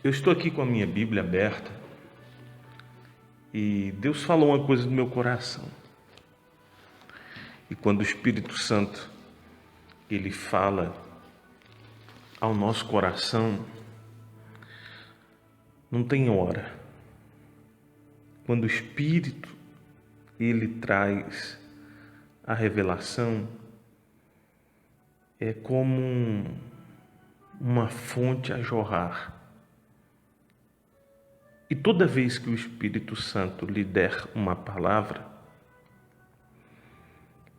Eu estou aqui com a minha Bíblia aberta e Deus falou uma coisa no meu coração. E quando o Espírito Santo ele fala ao nosso coração, não tem hora. Quando o Espírito ele traz a revelação, é como uma fonte a jorrar. E toda vez que o Espírito Santo lhe der uma palavra,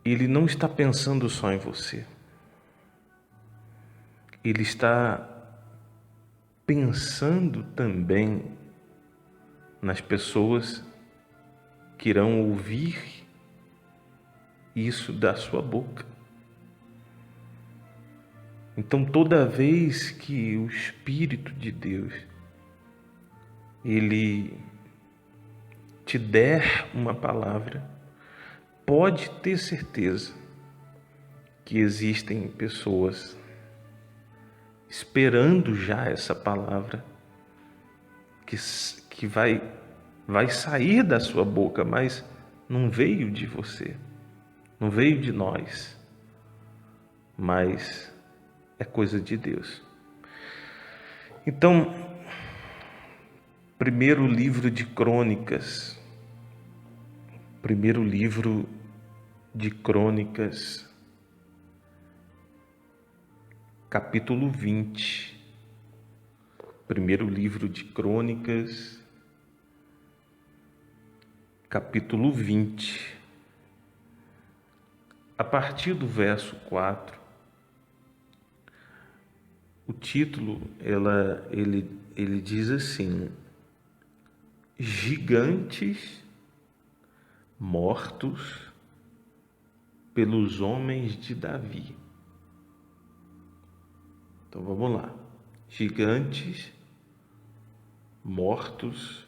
ele não está pensando só em você. Ele está pensando também nas pessoas que irão ouvir isso da sua boca. Então, toda vez que o Espírito de Deus ele te der uma palavra, pode ter certeza que existem pessoas esperando já essa palavra que vai sair da sua boca, mas não veio de você, não veio de nós, mas é coisa de Deus. Então, primeiro livro de Crônicas, capítulo 20. Primeiro livro de Crônicas, capítulo 20. A partir do verso 4, o título ele diz assim: Gigantes mortos pelos homens de Davi. Então vamos lá. Gigantes mortos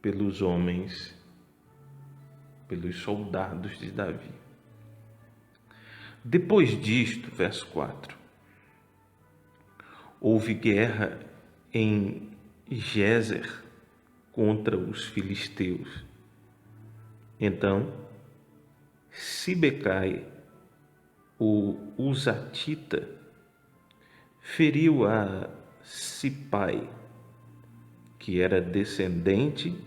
pelos homens, pelos soldados de Davi. Depois disto, verso 4, houve guerra em Gézer contra os filisteus. Então, Sibecai, o Uzatita, feriu a Sipai, que era descendente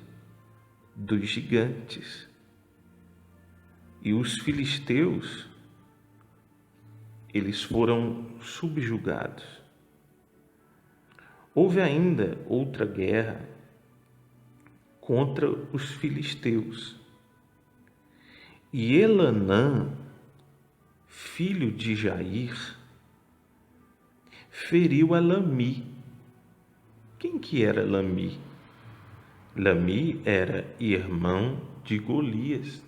dos gigantes, e os filisteus eles foram subjugados. Houve ainda outra guerra contra os filisteus, e Elanã, filho de Jair, feriu a Lami. Quem que era Lami? Lami era irmão de Golias.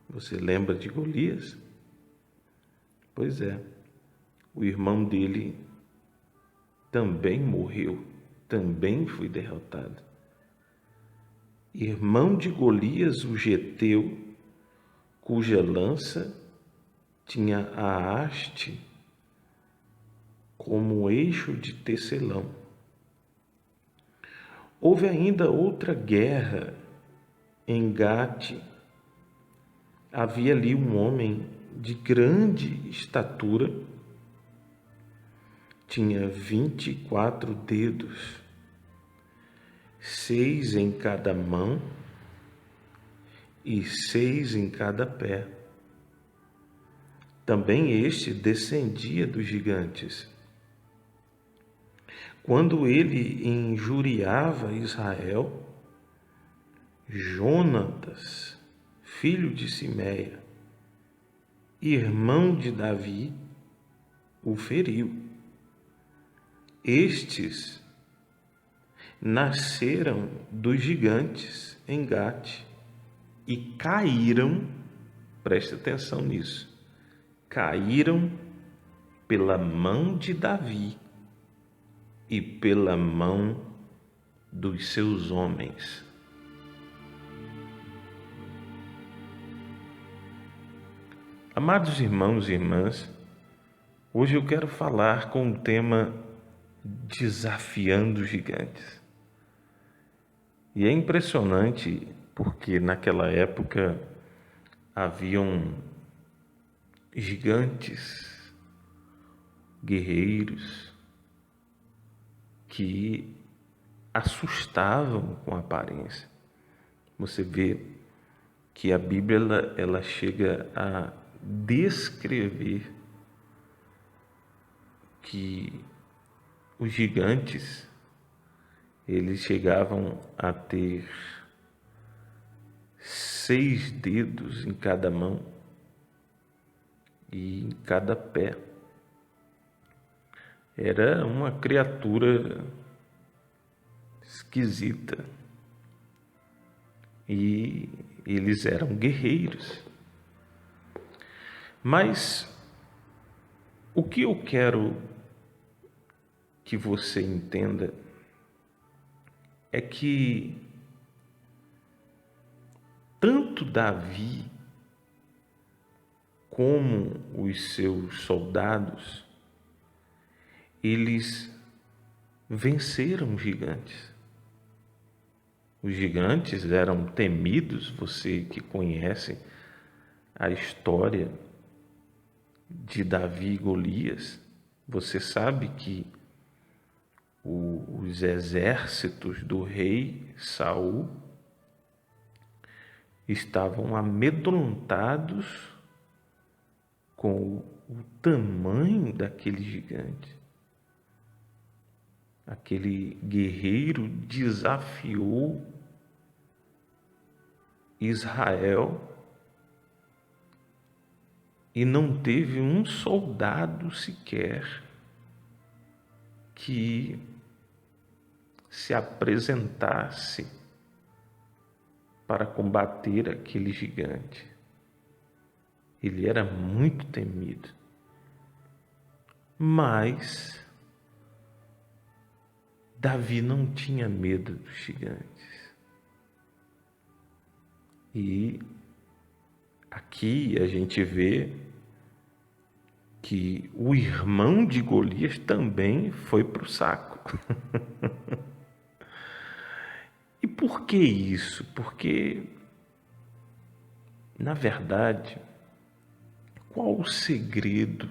Você lembra de Golias? Pois é, o irmão dele também morreu, também foi derrotado. Irmão de Golias, o geteu, cuja lança tinha a haste como eixo de tecelão. Houve ainda outra guerra em Gate. Havia ali um homem de grande estatura, tinha 24 dedos, 6 em cada mão e 6 em cada pé. Também este descendia dos gigantes. Quando ele injuriava Israel, Jonatas, filho de Simeia, irmão de Davi, o feriu. Estes nasceram dos gigantes em Gate e caíram, preste atenção nisso, caíram pela mão de Davi e pela mão dos seus homens. Amados irmãos e irmãs, hoje eu quero falar com o tema desafiando os gigantes. E é impressionante porque naquela época haviam gigantes, guerreiros, que assustavam com a aparência. Você vê que a Bíblia ela chega a descrever que os gigantes eles chegavam a ter 6 dedos em cada mão e em cada pé. Era uma criatura esquisita. E eles eram guerreiros. Mas o que eu quero que você entenda é que tanto Davi como os seus soldados, eles venceram gigantes. Os gigantes eram temidos, você que conhece a história de Davi e Golias, você sabe que os exércitos do rei Saul estavam amedrontados com o tamanho daquele gigante. Aquele guerreiro desafiou Israel e não teve um soldado sequer que se apresentasse para combater aquele gigante. Ele era muito temido. Mas Davi não tinha medo dos gigantes. E aqui a gente vê que o irmão de Golias também foi para o saco. E por que isso? Porque, na verdade, qual o segredo?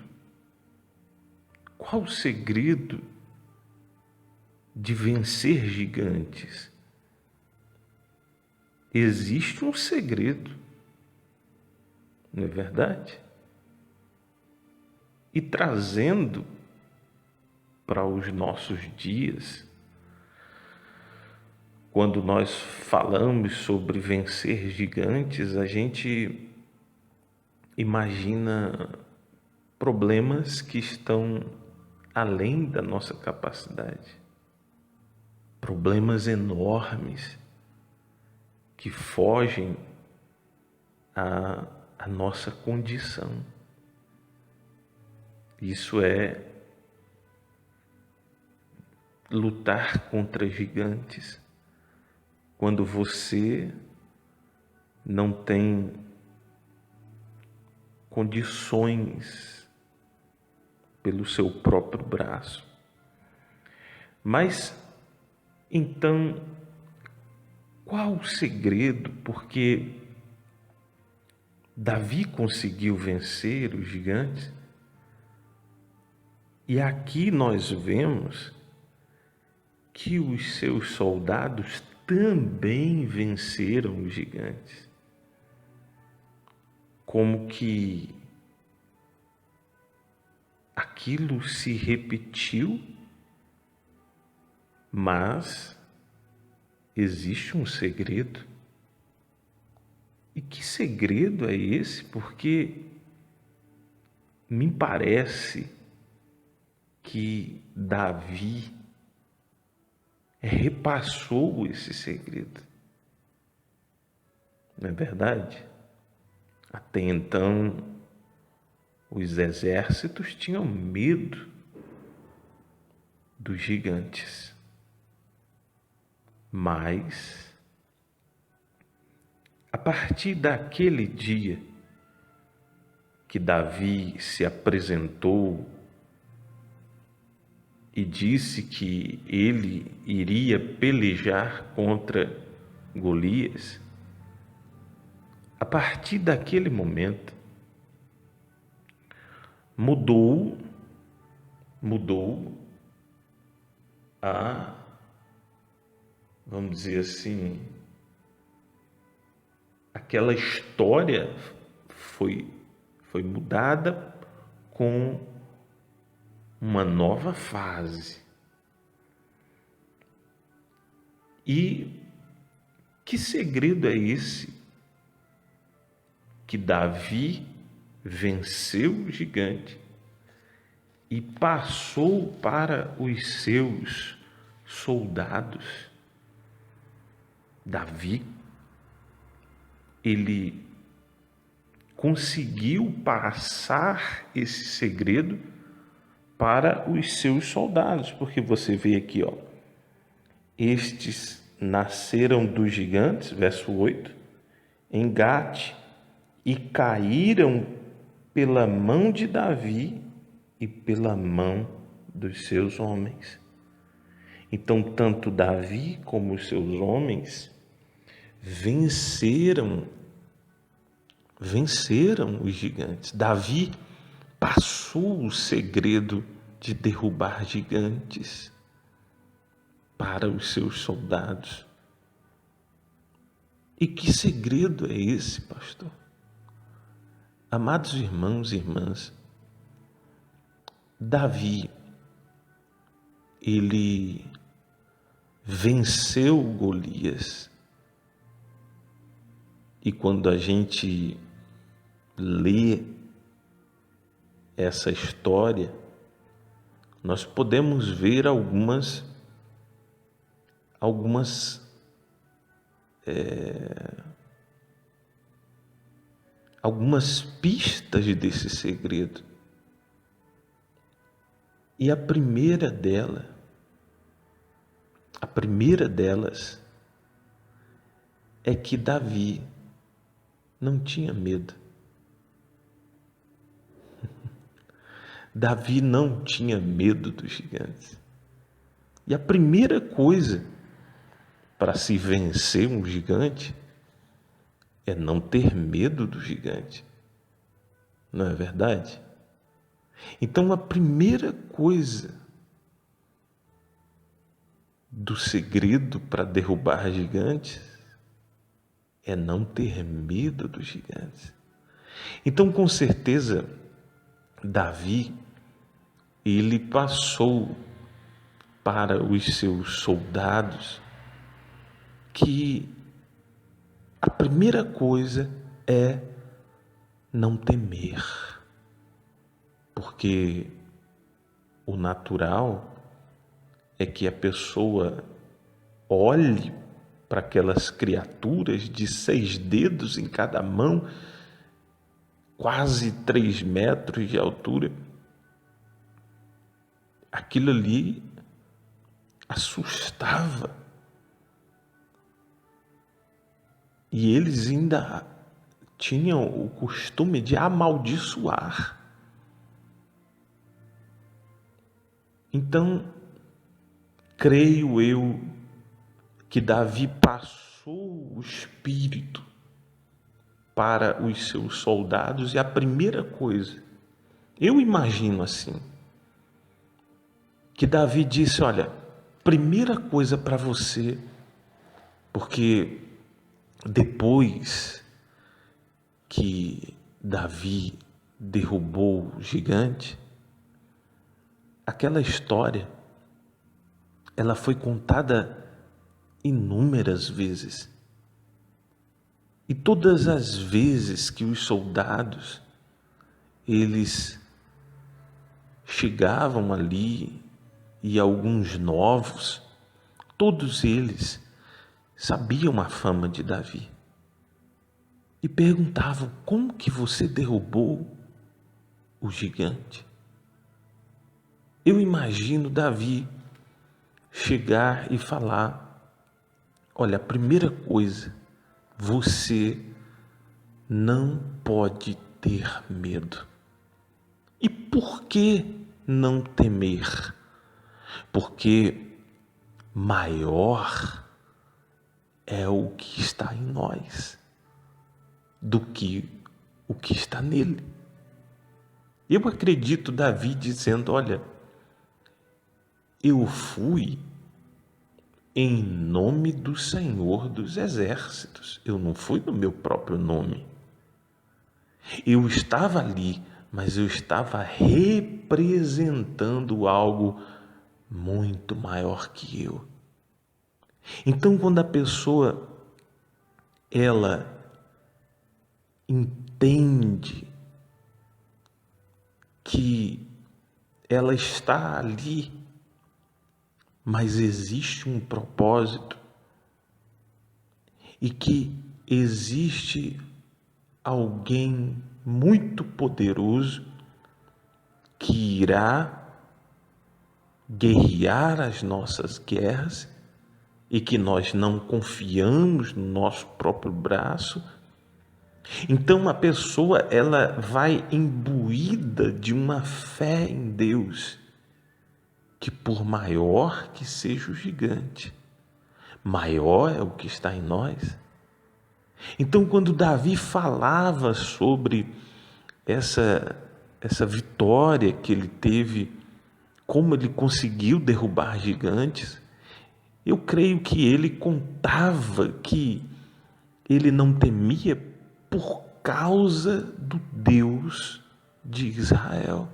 Qual o segredo de vencer gigantes? Existe um segredo, não é verdade? E trazendo para os nossos dias, quando nós falamos sobre vencer gigantes, a gente imagina problemas que estão além da nossa capacidade, problemas enormes que fogem à nossa condição. Isso é lutar contra gigantes quando você não tem condições pelo seu próprio braço. Mas então, qual o segredo? Porque Davi conseguiu vencer os gigantes. E aqui nós vemos que os seus soldados também venceram os gigantes. Como que aquilo se repetiu, mas existe um segredo. E que segredo é esse? Porque me parece que Davi repassou esse segredo. Não é verdade? Até então, os exércitos tinham medo dos gigantes. Mas, a partir daquele dia que Davi se apresentou e disse que ele iria pelejar contra Golias, a partir daquele momento mudou a, vamos dizer assim, aquela história foi mudada com uma nova fase. E que segredo é esse? Que Davi venceu o gigante e passou para os seus soldados. Davi, ele conseguiu passar esse segredo para os seus soldados, porque você vê aqui, ó, estes nasceram dos gigantes, verso 8, em Gate, e caíram pela mão de Davi e pela mão dos seus homens. Então, tanto Davi como os seus homens venceram os gigantes. Davi passou o segredo de derrubar gigantes para os seus soldados. E que segredo é esse, pastor? Amados irmãos e irmãs, Davi, ele venceu Golias. E quando a gente lê essa história, nós podemos ver algumas pistas desse segredo. E a primeira delas é que Davi não tinha medo. Davi não tinha medo dos gigantes. E a primeira coisa para se vencer um gigante é não ter medo do gigante. Não é verdade? Então, a primeira coisa do segredo para derrubar gigantes é não ter medo dos gigantes. Então, com certeza, Davi, ele passou para os seus soldados que a primeira coisa é não temer, porque o natural é que a pessoa olhe para aquelas criaturas de 6 dedos em cada mão, quase 3 metros de altura. Aquilo ali assustava. E eles ainda tinham o costume de amaldiçoar. Então, creio eu que Davi passou o espírito para os seus soldados, e a primeira coisa, eu imagino assim, que Davi disse: olha, primeira coisa para você, porque depois que Davi derrubou o gigante, aquela história, ela foi contada inúmeras vezes. E todas as vezes que os soldados, eles chegavam ali, e alguns novos, todos eles sabiam a fama de Davi. E perguntavam: como que você derrubou o gigante? Eu imagino Davi chegar e falar: olha, a primeira coisa, você não pode ter medo. E por que não temer? porque maior é o que está em nós do que o que está nele. Eu acredito Davi dizendo: olha, eu fui em nome do Senhor dos Exércitos, eu não fui no meu próprio nome. Eu estava ali, mas eu estava representando algo muito maior que eu. Então, quando a pessoa ela entende que ela está ali, mas existe um propósito e que existe alguém muito poderoso que irá guerrear as nossas guerras e que nós não confiamos no nosso próprio braço. Então a pessoa ela vai imbuída de uma fé em Deus, que por maior que seja o gigante, maior é o que está em nós. Então quando Davi falava sobre essa vitória que ele teve, como ele conseguiu derrubar gigantes, eu creio que ele contava que ele não temia por causa do Deus de Israel.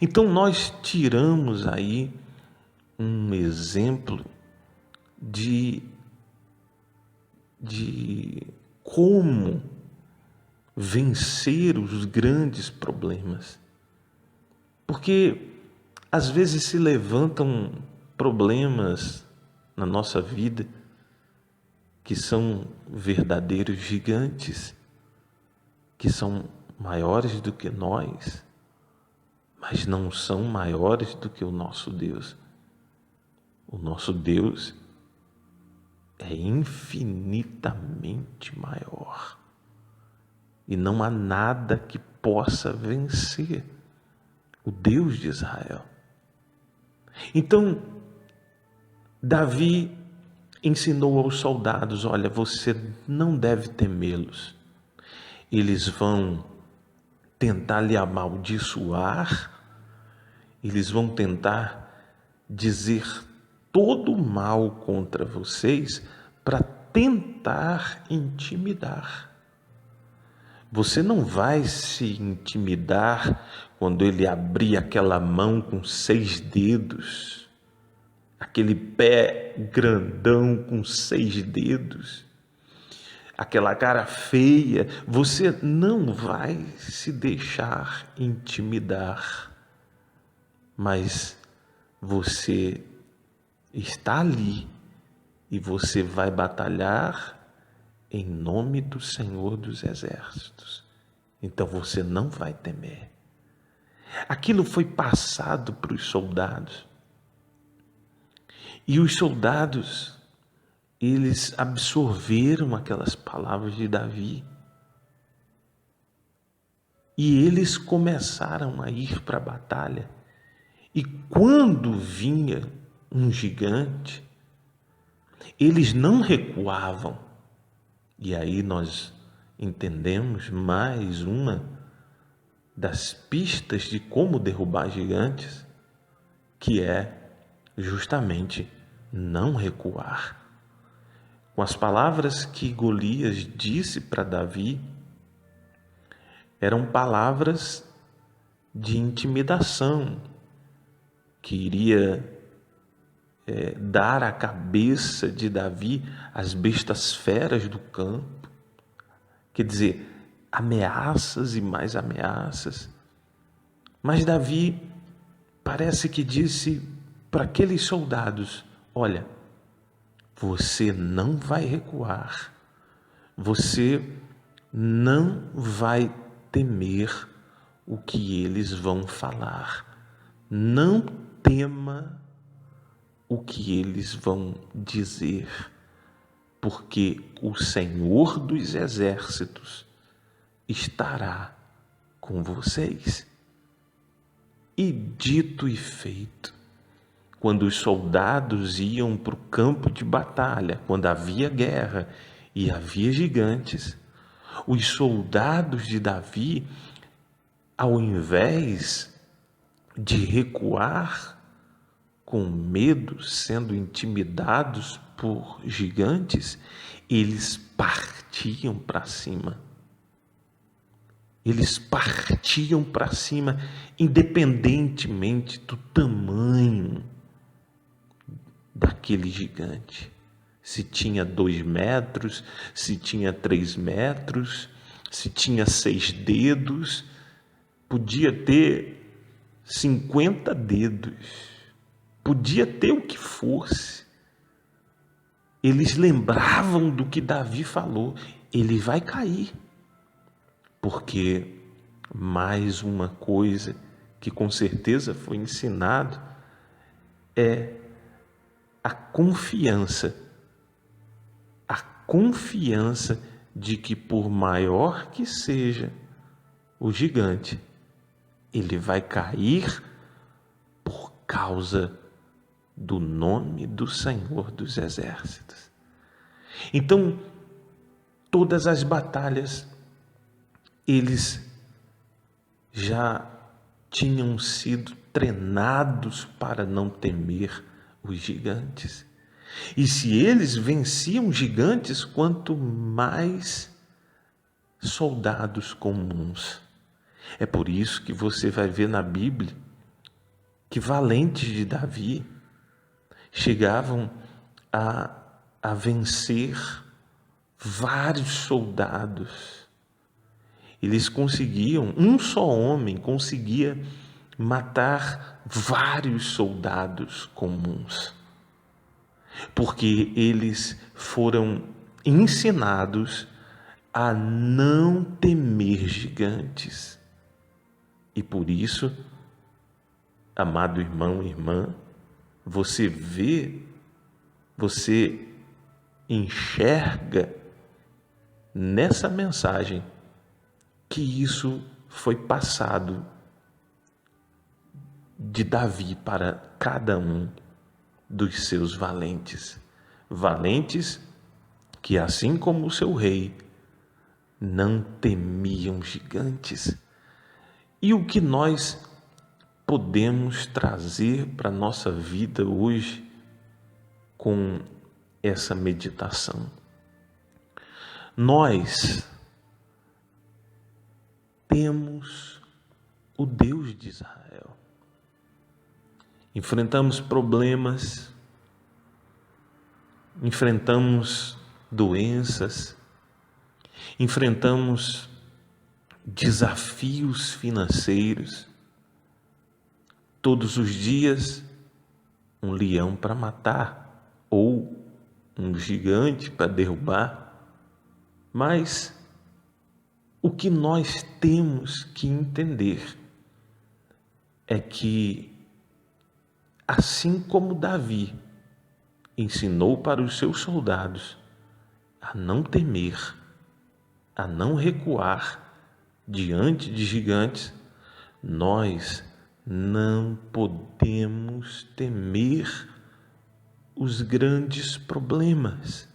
Então nós tiramos aí um exemplo de como vencer os grandes problemas. Porque às vezes se levantam problemas na nossa vida que são verdadeiros gigantes, que são maiores do que nós, mas não são maiores do que o nosso Deus. O nosso Deus é infinitamente maior e não há nada que possa vencer o Deus de Israel. Então, Davi ensinou aos soldados: olha, você não deve temê-los. Eles vão tentar lhe amaldiçoar, eles vão tentar dizer todo o mal contra vocês para tentar intimidar. Você não vai se intimidar quando ele abrir aquela mão com 6 dedos, aquele pé grandão com 6 dedos, aquela cara feia. Você não vai se deixar intimidar, mas você está ali e você vai batalhar em nome do Senhor dos Exércitos. Então você não vai temer. Aquilo foi passado para os soldados. E os soldados, eles absorveram aquelas palavras de Davi. E eles começaram a ir para a batalha. E quando vinha um gigante, eles não recuavam. E aí nós entendemos mais uma das pistas de como derrubar gigantes, que é justamente não recuar. Com as palavras que Golias disse para Davi, eram palavras de intimidação, que iria dar à cabeça de Davi as bestas feras do campo, quer dizer, ameaças e mais ameaças. Mas Davi parece que disse para aqueles soldados: olha, você não vai recuar, você não vai temer o que eles vão falar, não tema o que eles vão dizer, porque o Senhor dos Exércitos estará com vocês. E dito e feito, quando os soldados iam para o campo de batalha, quando havia guerra e havia gigantes, os soldados de Davi, ao invés de recuar com medo, sendo intimidados por gigantes, eles partiam para cima. Eles partiam para cima, independentemente do tamanho daquele gigante. Se tinha 2 metros, se tinha 3 metros, se tinha 6 dedos, podia ter 50 dedos, podia ter o que fosse. Eles lembravam do que Davi falou: ele vai cair. Porque mais uma coisa que com certeza foi ensinado é a confiança de que, por maior que seja o gigante, ele vai cair por causa do nome do Senhor dos Exércitos. Então, todas as batalhas, eles já tinham sido treinados para não temer os gigantes. E se eles venciam gigantes, quanto mais soldados comuns. É por isso que você vai ver na Bíblia que valentes de Davi chegavam a vencer vários soldados. Eles conseguiam, um só homem conseguia matar vários soldados comuns, porque eles foram ensinados a não temer gigantes. E por isso, amado irmão e irmã, você vê, você enxerga nessa mensagem que isso foi passado de Davi para cada um dos seus valentes. Valentes que, assim como o seu rei, não temiam gigantes. E o que nós podemos trazer para a nossa vida hoje com essa meditação? Nós temos o Deus de Israel. Enfrentamos problemas, enfrentamos doenças, enfrentamos desafios financeiros. Todos os dias, um leão para matar ou um gigante para derrubar. Mas o que nós temos que entender é que, assim como Davi ensinou para os seus soldados a não temer, a não recuar diante de gigantes, nós não podemos temer os grandes problemas,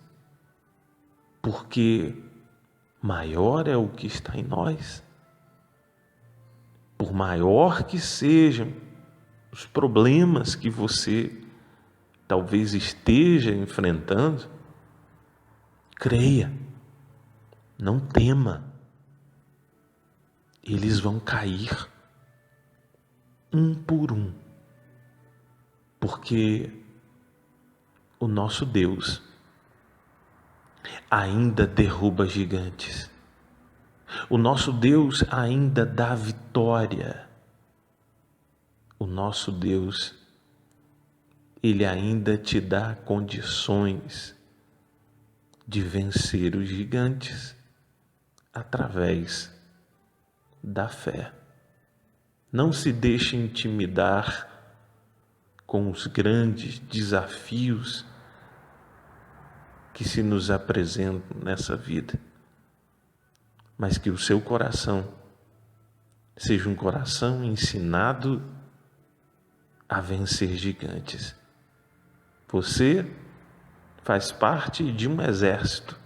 porque maior é o que está em nós. Por maior que sejam os problemas que você talvez esteja enfrentando, creia, não tema, eles vão cair um por um, porque o nosso Deus ainda derruba gigantes. O nosso Deus ainda dá vitória. O nosso Deus, Ele ainda te dá condições de vencer os gigantes através da fé. Não se deixe intimidar com os grandes desafios que se nos apresentam nessa vida, mas que o seu coração seja um coração ensinado a vencer gigantes. Você faz parte de um exército,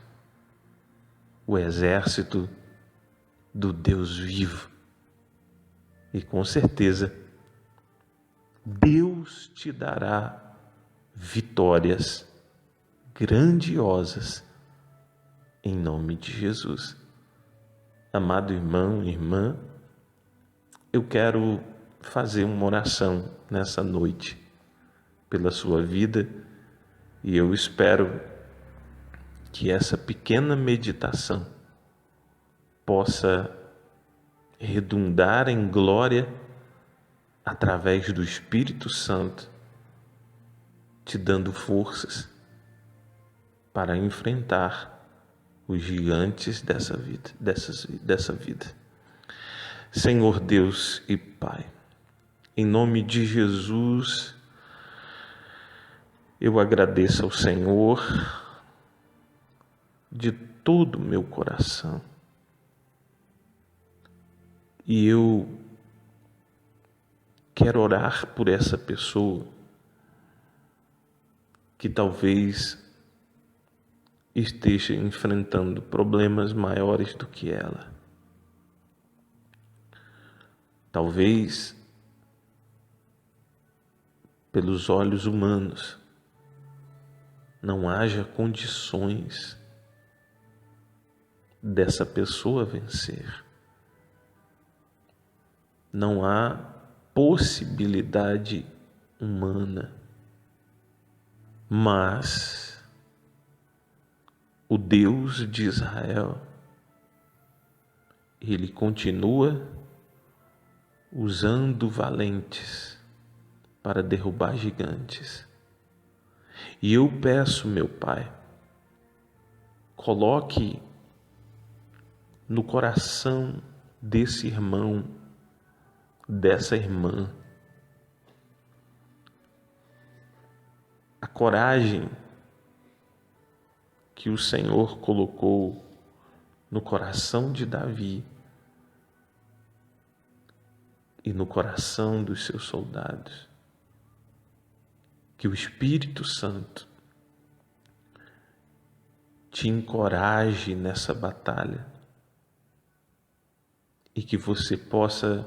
o exército do Deus vivo. E com certeza, Deus te dará vitórias grandiosas em nome de Jesus. Amado irmão e irmã, eu quero fazer uma oração nessa noite pela sua vida e eu espero que essa pequena meditação possa redundar em glória através do Espírito Santo, te dando forças para enfrentar os gigantes dessa vida. Senhor Deus e Pai, em nome de Jesus, eu agradeço ao Senhor de todo o meu coração. E eu quero orar por essa pessoa que talvez esteja enfrentando problemas maiores do que ela. Talvez, pelos olhos humanos, não haja condições dessa pessoa vencer. Não há possibilidade humana, mas o Deus de Israel, Ele continua usando valentes para derrubar gigantes. E eu peço, meu Pai, coloque no coração desse irmão, dessa irmã, a coragem que o Senhor colocou no coração de Davi e no coração dos seus soldados. Que o Espírito Santo te encoraje nessa batalha e que você possa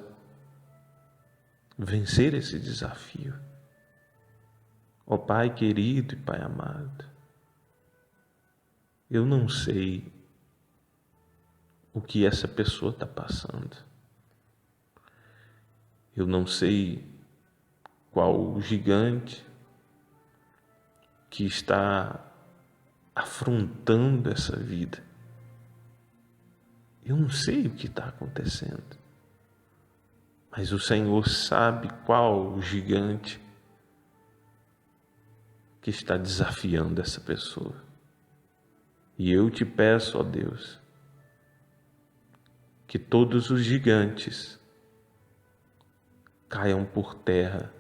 vencer esse desafio. Ó Pai querido e Pai amado, eu não sei o que essa pessoa está passando. Eu não sei qual o gigante que está afrontando essa vida. Eu não sei o que está acontecendo, mas o Senhor sabe qual o gigante que está desafiando essa pessoa. E eu te peço, ó Deus, que todos os gigantes caiam por terra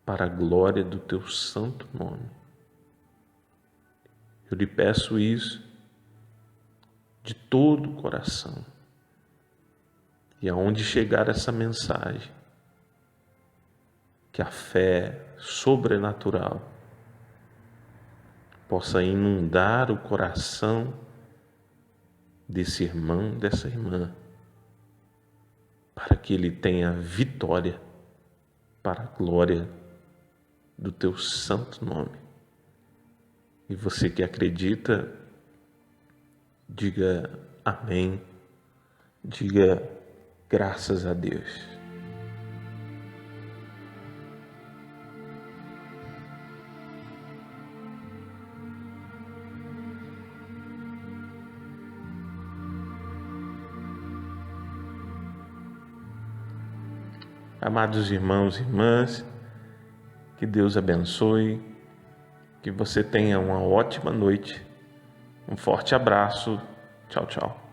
para a glória do teu santo nome. Eu lhe peço isso de todo o coração. E aonde chegar essa mensagem, que a fé sobrenatural possa inundar o coração desse irmão, dessa irmã, para que ele tenha vitória para a glória do teu santo nome. E você que acredita, diga amém, diga graças a Deus. Amados irmãos e irmãs, que Deus abençoe, que você tenha uma ótima noite. Um forte abraço. Tchau, tchau.